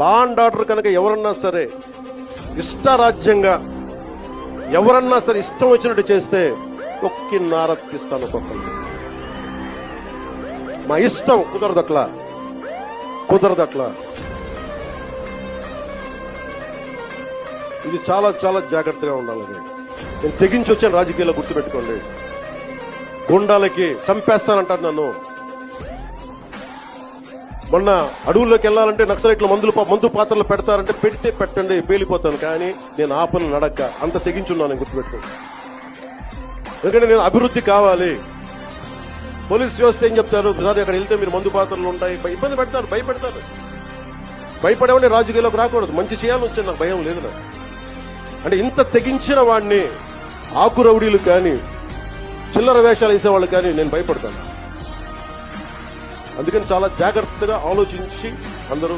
Law and order కనుక ఎవరన్నా సరే ఇష్టరాజ్యంగా ఎవరన్నా సరే ఇష్టం వచ్చినట్టు చేస్తే నారత్తిస్తాను ఒక్కొక్కరిని. మా ఇష్టం కుదరదట్లా. ఇది చాలా చాలా జాగ్రత్తగా ఉండాలని నేను తెగించి వచ్చాను రాజకీయాల్లో, గుర్తుపెట్టుకోండి. గుండాలకి చంపేస్తానంటారు నన్ను. మొన్న అడవుల్లోకి వెళ్ళాలంటే నక్సలైట్లు మందు పాత్రలు పెడతారంటే పెడితే పెట్టండి, పేలిపోతాను. కానీ నేను ఆపను నడక, అంత తెగించున్నాను, గుర్తుపెట్టుకోండి. ఎందుకంటే నేను అభివృద్ధి కావాలి. పోలీస్ వ్యవస్థ ఏం చెప్తారు, అక్కడ వెళ్తే మీరు మందు పాత్రలు ఉంటాయి, ఇబ్బంది పెడతారు, భయపెడతారు. భయపడేవాడిని రాజకీయాల్లోకి రాకూడదు. మంచి చేయాలని వచ్చి నాకు భయం లేదు. నాకు అంటే ఇంత తెగించిన వాడిని ఆకు రౌడీలు కానీ చిల్లర వేషాలు వేసేవాళ్ళు కానీ నేను భయపడతాను. అందుకని చాలా జాగ్రత్తగా ఆలోచించి అందరూ